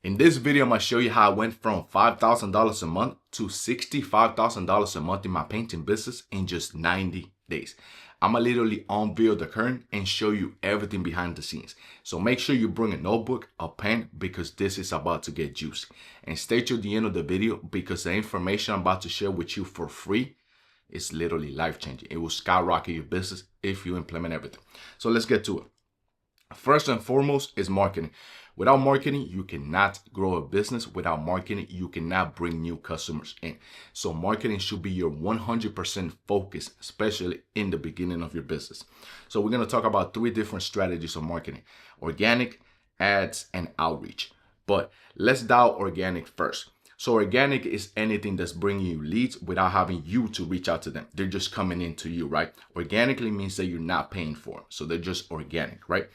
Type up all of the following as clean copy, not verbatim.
In this video, I'm going to show you how I went from $5,000 a month to $65,000 a month in my painting business in just 90 days. I'm going to literally unveil the curtain and show you everything behind the scenes. So make sure you bring a notebook, a pen, because this is about to get juicy. And stay to the end of the video because the information I'm about to share with you for free is literally life-changing. It will skyrocket your business if you implement everything. So let's get to it. First and foremost is marketing. Without marketing, you cannot grow a business. Without marketing, you cannot bring new customers in. So marketing should be your 100% focus, especially in the beginning of your business. So we're going to talk about 3 different strategies of marketing: organic, ads, and outreach. But let's dial organic first. So organic is anything that's bringing you leads without having you to reach out to them. They're just coming into you, right? Organically means that you're not paying for them. So they're just organic, right?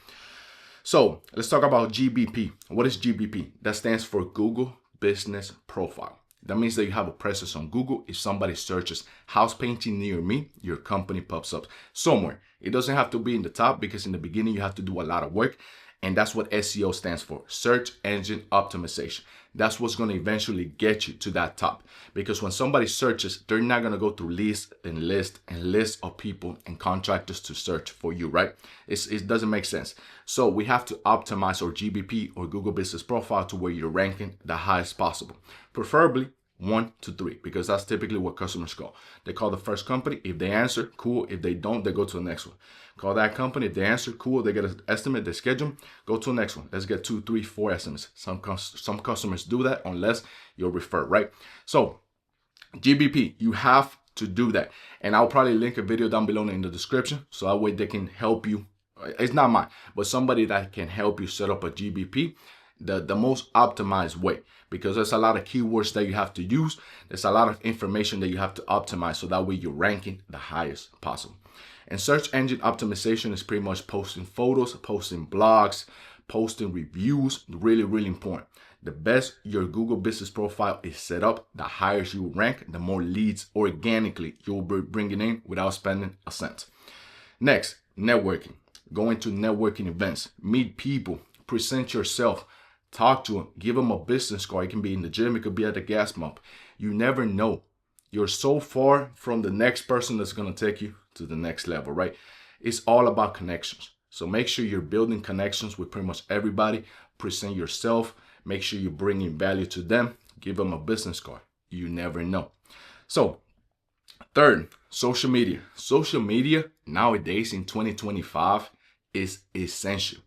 So let's talk about GBP. What is GBP? That stands for Google Business Profile. That means that you have a presence on Google. If somebody searches house painting near me, your company pops up somewhere. It doesn't have to be in the top because in the beginning you have to do a lot of work. And that's what SEO stands for, search engine optimization. That's what's going to eventually get you to that top. Because when somebody searches, they're not going to go through lists of people and contractors to search for you, right? It doesn't make sense. So we have to optimize our GBP or Google Business Profile to where you're ranking the highest possible, preferably 1 to 3, because that's typically what customers call. They call the first company. If they answer, cool. If they don't, they go to the next one. Call that company. If they answer, cool. They get an estimate, they schedule, go to the next one. Let's get 2, 3, 4 estimates. Some customers do that unless you're referred, right? So GBP, you have to do that. And I'll probably link a video down below in the description. So that way they can help you. It's not mine, but somebody that can help you set up a GBP the most optimized way, because there's a lot of keywords that you have to use. There's a lot of information that you have to optimize so that way you're ranking the highest possible. And search engine optimization is pretty much posting photos, posting blogs, posting reviews. Really, really important. The best your Google Business Profile is set up, the higher you rank, the more leads organically you'll be bringing in without spending a cent. Next, networking. Going to networking events, meet people, present yourself. Talk to them, give them a business card. It can be in the gym, it could be at the gas pump. You never know. You're so far from the next person that's going to take you to the next level, right? It's all about connections. So make sure you're building connections with pretty much everybody. Present yourself. Make sure you're bringing value to them. Give them a business card. You never know. So, third, social media. Social media nowadays in 2025 is essential.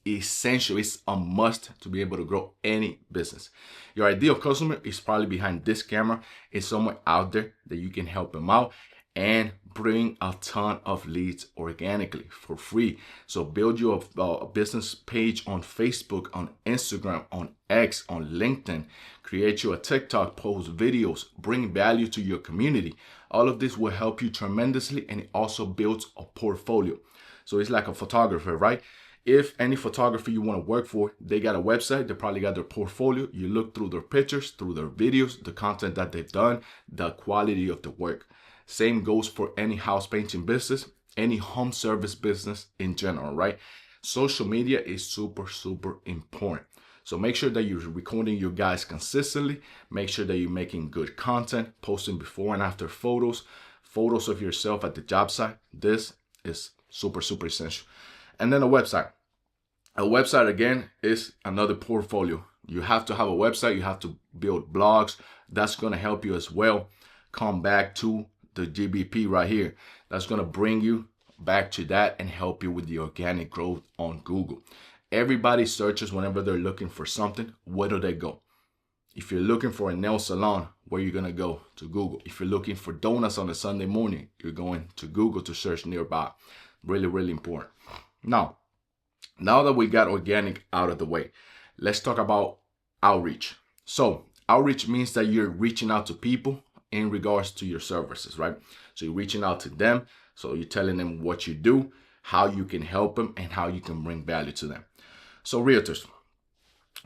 It's a must to be able to grow any business. Your ideal customer is probably behind this camera. It's somewhere out there that you can help them out and bring a ton of leads organically for free. So build you a business page on Facebook, on Instagram, on X, on LinkedIn. Create you a TikTok post, videos, bring value to your community. All of this will help you tremendously, and it also builds a portfolio. So it's like a photographer, right? If any photographer you want to work for, they got a website, they probably got their portfolio. You look through their pictures, through their videos, the content that they've done, the quality of the work. Same goes for any house painting business, any home service business in general, right? Social media is super, super important. So make sure that you're recording your guys consistently. Make sure that you're making good content, posting before and after photos of yourself at the job site. This is super, super essential. And then a website. A website, again, is another portfolio. You have to have a website. You have to build blogs. That's going to help you as well. Come back to the GBP right here. That's going to bring you back to that and help you with the organic growth on Google. Everybody searches whenever they're looking for something. Where do they go? If you're looking for a nail salon, where are you going to go? To Google. If you're looking for donuts on a Sunday morning, you're going to Google to search nearby. Really, really important. Now that we got organic out of the way, let's talk about outreach. So outreach means that you're reaching out to people in regards to your services, right? So you're reaching out to them. So you're telling them what you do, how you can help them, and how you can bring value to them. So realtors,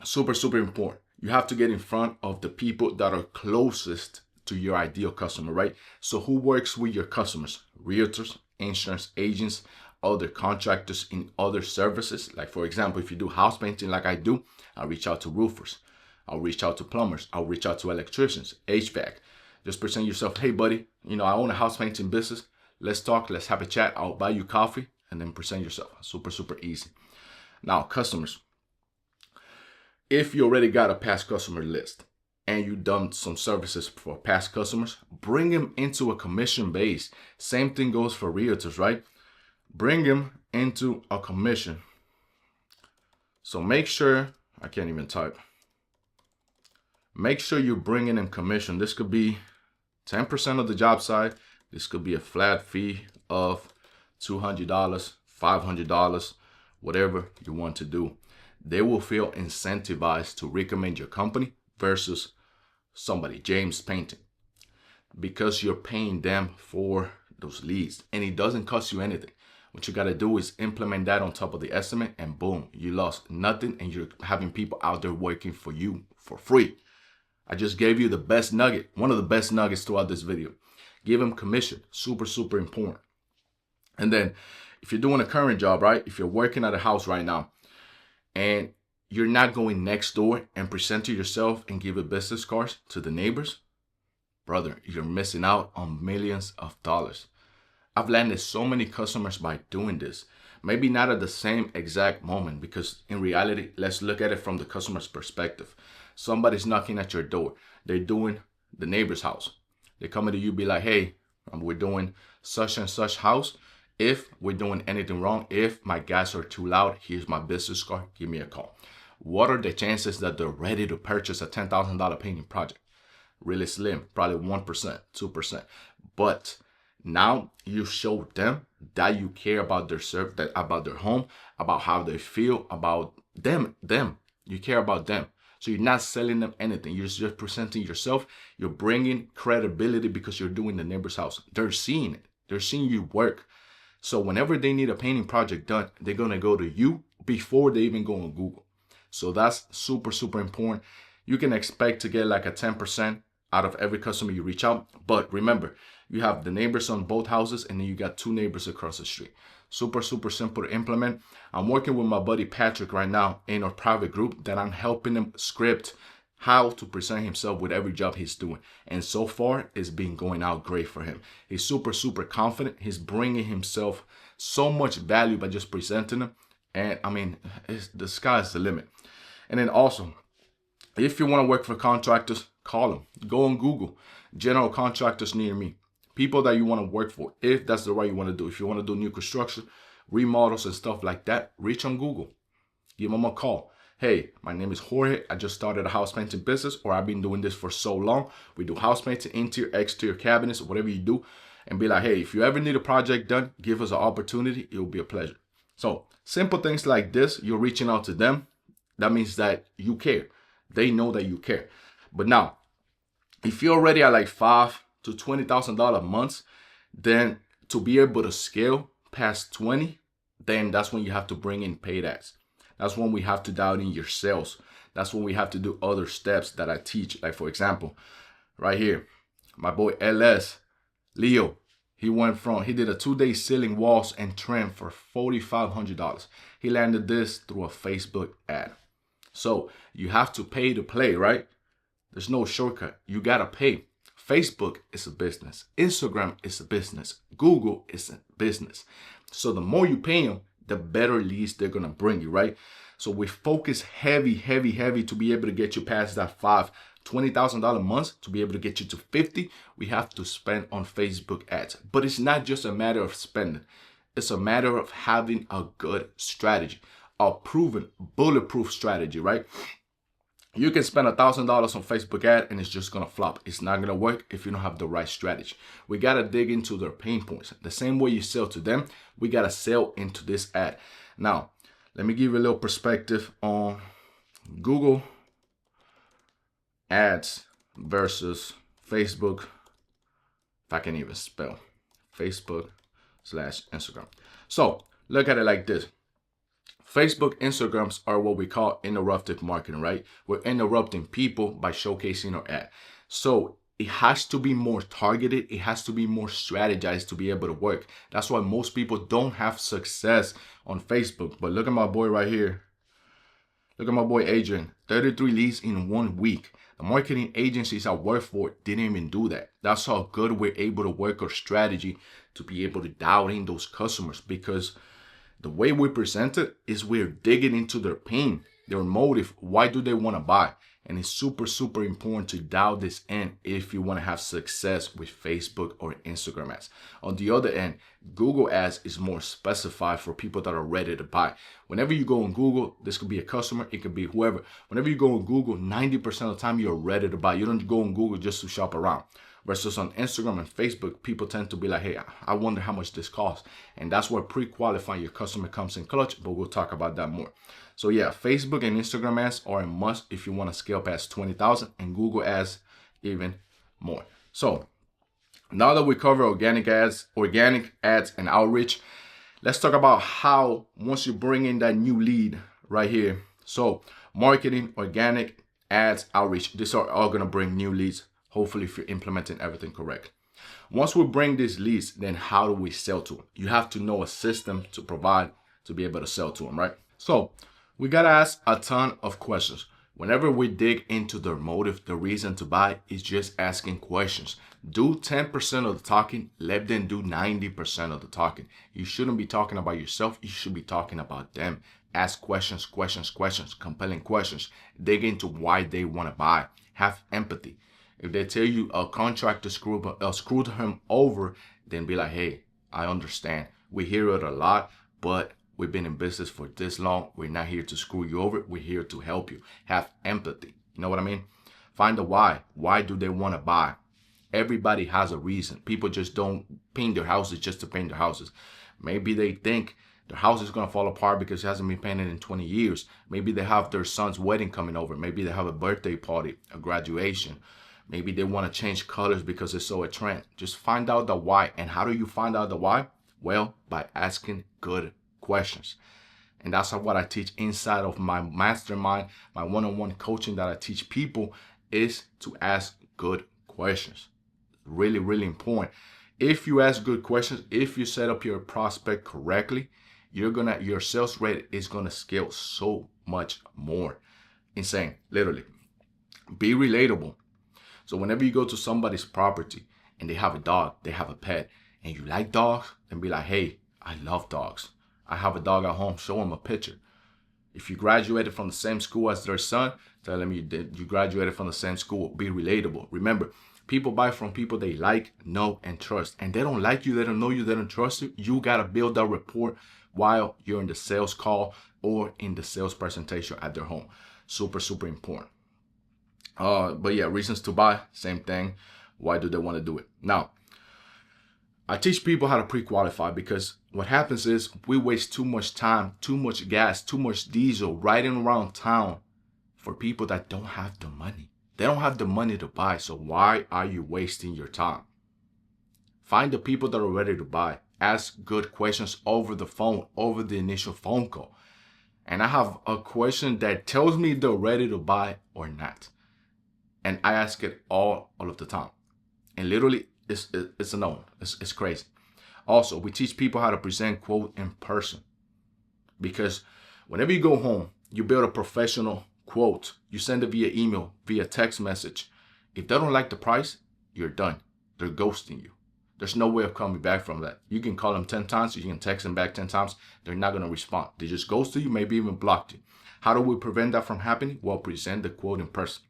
super, super important. You have to get in front of the people that are closest to your ideal customer, right? So who works with your customers? Realtors, insurance agents, other contractors in other services. Like for example, if you do house painting like I do, I reach out to roofers. I'll reach out to plumbers. I'll reach out to electricians, HVAC. Just present yourself. Hey, buddy, I own a house painting business. Let's talk. Let's have a chat. I'll buy you coffee, and then present yourself. Super, super easy. Now, customers. If you already got a past customer list and you've done some services for past customers, bring them into a commission base. Same thing goes for realtors, right? Bring them into a commission. So make sure, I can't even type. Make sure you're bringing in commission. This could be 10% of the job side. This could be a flat fee of $200, $500, whatever you want to do. They will feel incentivized to recommend your company versus somebody, James Painting, because you're paying them for those leads and it doesn't cost you anything. What you got to do is implement that on top of the estimate and boom, you lost nothing and you're having people out there working for you for free. I just gave you the best nugget, one of the best nuggets throughout this video. Give them commission, super, super important. And then if you're doing a current job, right? If you're working at a house right now and you're not going next door and present to yourself and give a business cards to the neighbors, brother, you're missing out on millions of dollars. I've landed so many customers by doing this. Maybe not at the same exact moment, because in reality, let's look at it from the customer's perspective. Somebody's knocking at your door. They're doing the neighbor's house. They're coming to you, be like, hey, we're doing such and such house. If we're doing anything wrong, if my gas are too loud, here's my business card, give me a call. What are the chances that they're ready to purchase a $10,000 painting project? Really slim, probably 1%, 2%. But now you show them that you care about their about their home, about how they feel, about them. You care about them. So you're not selling them anything. You're just presenting yourself. You're bringing credibility because you're doing the neighbor's house. They're seeing it. They're seeing you work. So whenever they need a painting project done, they're going to go to you before they even go on Google. So that's super, super important. You can expect to get like a 10% out of every customer you reach out. But remember, you have the neighbors on both houses and then you got 2 neighbors across the street. Super, super simple to implement. I'm working with my buddy Patrick right now in our private group that I'm helping him script how to present himself with every job he's doing. And so far, it's been going out great for him. He's super, super confident. He's bringing himself so much value by just presenting them. And I mean, the sky's the limit. And then also, if you want to work for contractors, call them. Go on Google, general contractors near me. People that you want to work for, if that's the right you want to do. If you want to do new construction, remodels and stuff like that, reach on Google. Give them a call. Hey, my name is Jorge. I just started a house painting business, or I've been doing this for so long. We do house painting, interior, exterior cabinets, whatever you do. And be like, hey, if you ever need a project done, give us an opportunity. It will be a pleasure. So simple things like this, you're reaching out to them. That means that you care. They know that you care. But now, if you're already at like $5,000 to $20,000 months, then to be able to scale past 20, then that's when you have to bring in paid ads. That's when we have to dial in your sales. That's when we have to do other steps that I teach. Like for example, right here, my boy LS, Leo, he did a 2-day ceiling walls and trim for $4,500. He landed this through a Facebook ad. So you have to pay to play, right? There's no shortcut. You gotta pay. Facebook is a business. Instagram is a business. Google is a business. So the more you pay them, the better leads they're gonna bring you, right? So we focus heavy to be able to get you past that $20,000 months. To be able to get you to 50, we have to spend on Facebook ads. But it's not just a matter of spending. It's a matter of having a good strategy, a proven bulletproof strategy, right? You can spend $1,000 on Facebook ad and it's just gonna flop. It's not gonna work if you don't have the right strategy. We gotta dig into their pain points. The same way you sell to them, we gotta sell into this ad. Now, let me give you a little perspective on Google ads versus Facebook. If I can even spell Facebook/Instagram. So look at it like this. Facebook, Instagrams are what we call interruptive marketing, right? We're interrupting people by showcasing our ad. So it has to be more targeted. It has to be more strategized to be able to work. That's why most people don't have success on Facebook. But look at my boy right here. Look at my boy Adrian, 33 leads in 1 week. The marketing agencies I work for didn't even do that. That's how good we're able to work our strategy to be able to dial in those customers, because the way we present it is we're digging into their pain, their motive. Why do they want to buy? And it's super, super important to dial this in if you want to have success with Facebook or Instagram ads. On the other end, Google ads is more specified for people that are ready to buy. Whenever you go on Google, this could be a customer, it could be whoever. Whenever you go on Google, 90% of the time you're ready to buy. You don't go on Google just to shop around. Versus on Instagram and Facebook, people tend to be like, hey, I wonder how much this costs. And that's where pre-qualifying your customer comes in clutch, but we'll talk about that more. So yeah, Facebook and Instagram ads are a must if you want to scale past 20,000, and Google ads even more. So now that we cover organic ads and outreach, let's talk about how once you bring in that new lead right here. So marketing, organic, ads, outreach, these are all going to bring new leads. Hopefully, if you're implementing everything correct. Once we bring these leads, then how do we sell to them? You have to know a system to provide to be able to sell to them, right? So we got to ask a ton of questions. Whenever we dig into their motive, the reason to buy, is just asking questions. Do 10% of the talking, let them do 90% of the talking. You shouldn't be talking about yourself. You should be talking about them. Ask questions, compelling questions. Dig into why they want to buy. Have empathy. If they tell you a contractor screwed him over, then be like, hey, I understand. We hear it a lot, but we've been in business for this long. We're not here to screw you over. We're here to help you. Have empathy. You know what I mean? Find the why. Why do they want to buy? Everybody has a reason. People just don't paint their houses just to paint their houses. Maybe they think their house is going to fall apart because it hasn't been painted in 20 years. Maybe they have their son's wedding coming over. Maybe they have a birthday party, a graduation. Maybe they want to change colors because it's so a trend. Just find out the why. And how do you find out the why? Well, by asking good questions. And that's what I teach inside of my mastermind, my one-on-one coaching that I teach people, is to ask good questions. Really, really important. If you ask good questions, if you set up your prospect correctly, your sales rate is gonna scale so much more. Insane, literally. Be relatable. So whenever you go to somebody's property and they have a dog, they have a pet, and you like dogs, then be like, hey, I love dogs. I have a dog at home. Show them a picture. If you graduated from the same school as their son, tell them you graduated from the same school. Be relatable. Remember, people buy from people they like, know, and trust. And they don't like you, they don't know you, they don't trust you. You got to build that rapport while you're in the sales call or in the sales presentation at their home. Super, super important. But yeah, reasons to buy, same thing. Why do they want to do it? Now, I teach people how to pre-qualify, because what happens is we waste too much time, too much gas, too much diesel riding around town for people that don't have the money. They don't have the money to buy, so why are you wasting your time? Find the people that are ready to buy. Ask good questions over the phone, over the initial phone call. And I have a question that tells me they're ready to buy or not. And I ask it all of the time. And literally, it's a no. It's crazy. Also, we teach people how to present quote in person. Because whenever you go home, you build a professional quote. You send it via email, via text message. If they don't like the price, you're done. They're ghosting you. There's no way of coming back from that. You can call them 10 times. You can text them back 10 times. They're not going to respond. They just ghost you, maybe even block you. How do we prevent that from happening? Well, present the quote in person.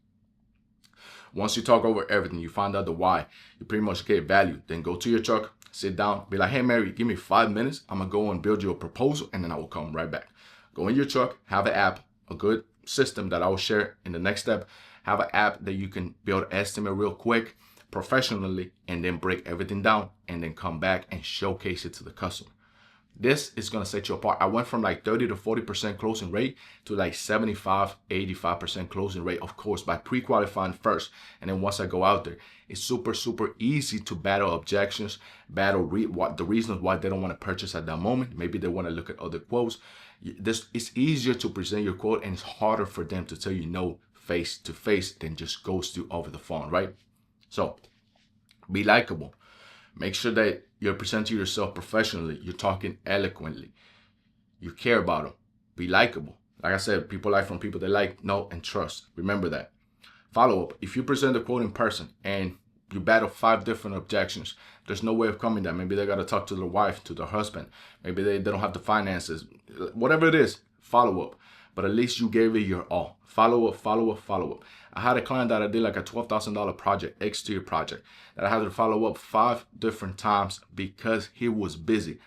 Once you talk over everything, you find out the why, you pretty much get value. Then go to your truck, sit down, be like, hey, Mary, give me 5 minutes. I'm going to go and build you a proposal, and then I will come right back. Go in your truck, have an app, a good system that I will share in the next step. Have an app that you can build an estimate real quick, professionally, and then break everything down, and then come back and showcase it to the customer. This is going to set you apart. I went from like 30 to 40% closing rate to like 75, 85% closing rate, of course, by pre-qualifying first. And then once I go out there, it's super, super easy to battle objections, battle the reasons why they don't want to purchase at that moment. Maybe they want to look at other quotes. It's easier to present your quote, and it's harder for them to tell you no face to face than just ghost you over the phone, right? So be likable. Make sure that you're presenting yourself professionally. You're talking eloquently. You care about them. Be likable. Like I said, people like from people they like, know, and trust. Remember that. Follow up. If you present the quote in person and you battle 5 different objections, there's no way of coming that. Maybe they got to talk to their wife, to their husband. Maybe they don't have the finances. Whatever it is, follow up. But at least you gave it your all. Follow up, follow up, follow up. I had a client that I did like a $12,000 project, exterior project, that I had to follow up 5 different times because he was busy.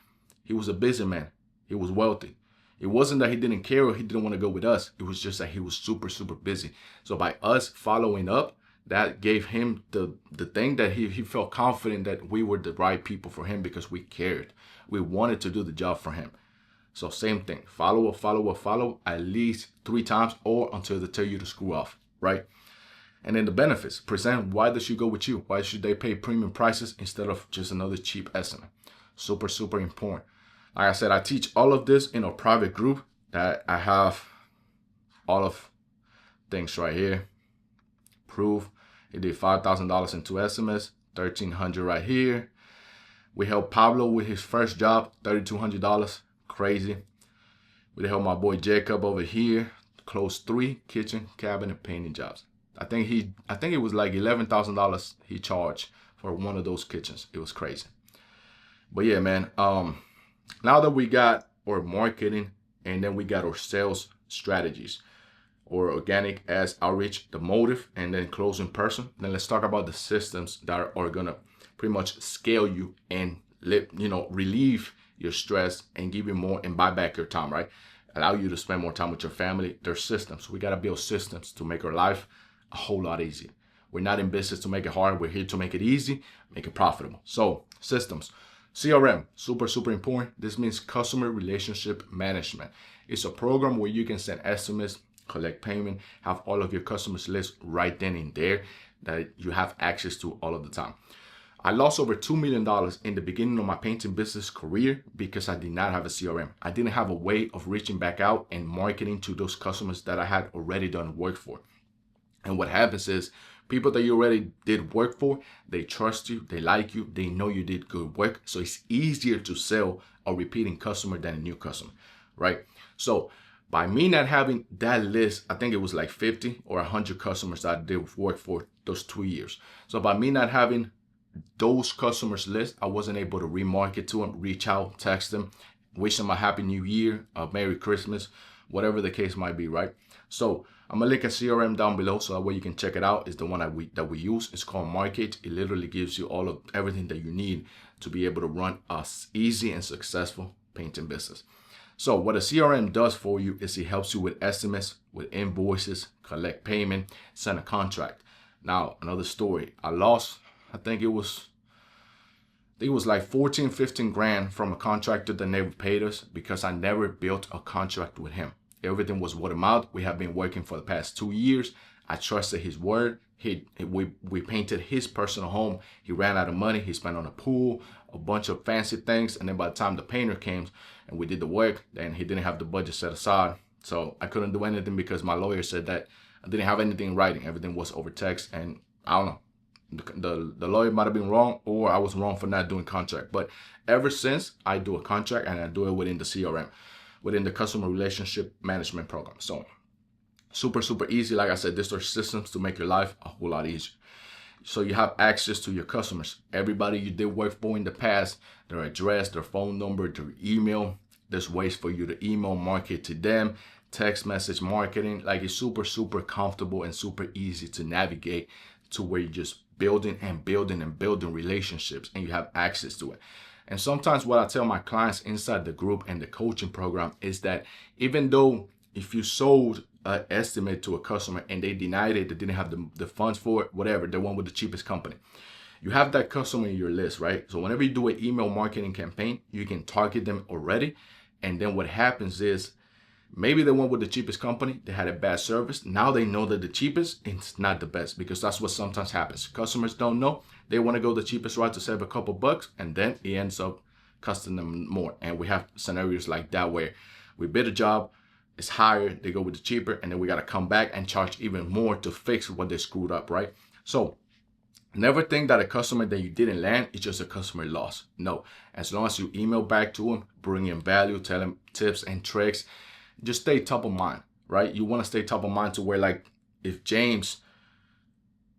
He was a busy man. He was wealthy. It wasn't that he didn't care or he didn't want to go with us. It was just that he was super, super busy. So by us following up, that gave him the thing that he felt confident that we were the right people for him because we cared. We wanted to do the job for him. So same thing, follow up, follow up, follow at least 3 times or until they tell you to screw off, right? And then the benefits, present why they should go with you. Why should they pay premium prices instead of just another cheap estimate? Super, super important. Like I said, I teach all of this in a private group that I have all of things right here. Proof. He did $5,000 in 2 estimates, $1,300 right here. We helped Pablo with his first job, $3,200. Crazy. We helped my boy Jacob over here close 3 kitchen, cabinet painting jobs. I think it was like $11,000 he charged for one of those kitchens. It was crazy. But yeah, man. Now that we got our marketing and then we got our sales strategies or organic ads outreach, the motive, and then close in person, then let's talk about the systems that are gonna pretty much scale you and relieve your stress and give you more and buy back your time, right? Allow you to spend more time with your family. There's systems. We gotta build systems to make our life a whole lot easier. We're not in business to make it hard. We're here to make it easy, make it profitable. So systems. CRM, super, super important. This means customer relationship management. It's a program where you can send estimates, collect payment, have all of your customers list right then and there that you have access to all of the time. I lost over $2 million in the beginning of my painting business career because I did not have a CRM. I didn't have a way of reaching back out and marketing to those customers that I had already done work for. And what happens is people that you already did work for, they trust you, they like you, they know you did good work. So it's easier to sell a repeating customer than a new customer, right? So by me not having that list, I think it was like 50 or 100 customers that I did work for those 2 years. So by me not having those customers list, I wasn't able to remarket to them, reach out, text them, wish them a happy new year, a Merry Christmas, whatever the case might be, right? So I'm gonna link a CRM down below so that way you can check it out. It's the one that we use. It's called Market. It literally gives you all of everything that you need to be able to run a easy and successful painting business. So what a CRM does for you is it helps you with estimates, with invoices, collect payment, send a contract. Now another story. I lost, I think it was like 14, 15 grand from a contractor that never paid us because I never built a contract with him. Everything was word of mouth. We have been working for the past 2 years. I trusted his word. We painted his personal home. He ran out of money. He spent on a pool, a bunch of fancy things. And then by the time the painter came and we did the work, then he didn't have the budget set aside. So I couldn't do anything because my lawyer said that I didn't have anything in writing. Everything was over text. And I don't know. The lawyer might have been wrong or I was wrong for not doing contract. But ever since, I do a contract and I do it within the CRM, within the customer relationship management program. So super, super easy. Like I said, these are systems to make your life a whole lot easier. So you have access to your customers. Everybody you did work for in the past, their address, their phone number, their email. There's ways for you to email market to them, text message marketing. Like it's super, super comfortable and super easy to navigate to where you're just building and building and building relationships and you have access to it. And sometimes what I tell my clients inside the group and the coaching program is that even though if you sold an estimate to a customer and they denied it, they didn't have the funds for it, whatever, they went with the cheapest company. You have that customer in your list, right? So whenever you do an email marketing campaign, you can target them already. And then what happens is maybe they went with the cheapest company, they had a bad service. Now they know that the cheapest is not the best because that's what sometimes happens. Customers don't know. They want to go the cheapest route to save a couple bucks and then it ends up costing them more. And we have scenarios like that where we bid a job, it's higher, they go with the cheaper, and then we got to come back and charge even more to fix what they screwed up, right? So never think that a customer that you didn't land is just a customer loss. No, as long as you email back to them, bring in value, tell them tips and tricks, just stay top of mind. right? You want to stay top of mind to where, like, if James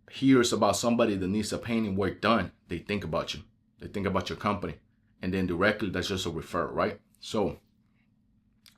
hears about somebody that needs a painting work done, they think about you. They think about your company. And then directly, that's just a referral, right? So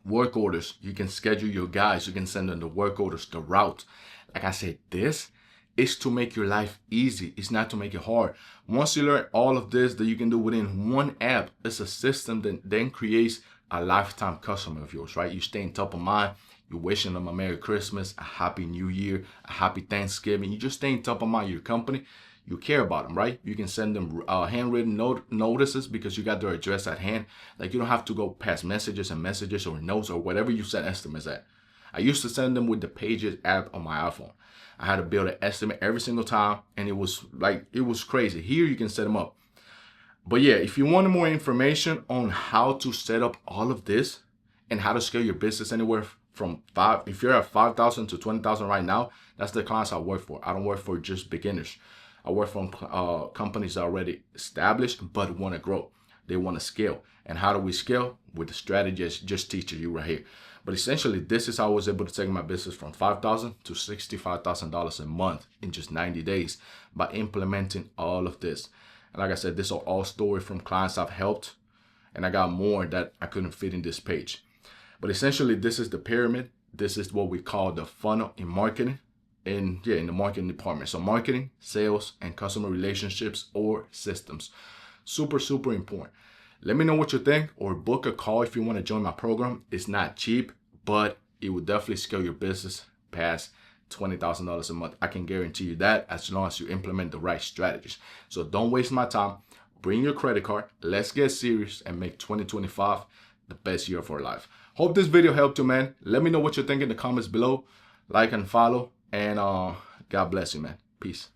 work orders, you can schedule your guys. You can send them the work orders, the route. Like I said, this is to make your life easy. It's not to make it hard. Once you learn all of this that you can do within one app, it's a system that then creates a lifetime customer of yours, right? You stay in top of mind. You're wishing them a Merry Christmas, a Happy New Year, a Happy Thanksgiving. You just stay in top of mind your company. You care about them, right? You can send them handwritten notices because you got their address at hand. Like, you don't have to go past messages and messages or notes or whatever you send estimates at. I used to send them with the Pages app on my iPhone. I had to build an estimate every single time, and it was crazy. Here you can set them up. But yeah, if you want more information on how to set up all of this and how to scale your business anywhere from if you're at 5,000 to 20,000 right now, that's the clients I work for. I don't work for just beginners. I work from companies that are already established but want to grow. They want to scale. And how do we scale? With the strategy I just teaching you right here. But essentially, this is how I was able to take my business from $5,000 to $65,000 a month in just 90 days by implementing all of this. And like I said, this are all stories from clients I've helped, and I got more that I couldn't fit in this page. But essentially, this is the pyramid. This is what we call the funnel in marketing, in the marketing department. So marketing, sales, and customer relationships or systems. Super, super important. Let me know what you think, or book a call if you want to join my program. It's not cheap, but it will definitely scale your business past $20,000 a month. I can guarantee you that, as long as you implement the right strategies. So don't waste my time. Bring your credit card. Let's get serious and make 2025 the best year of our life. Hope this video helped you, man. Let me know what you think in the comments below. Like and follow. And God bless you, man. Peace.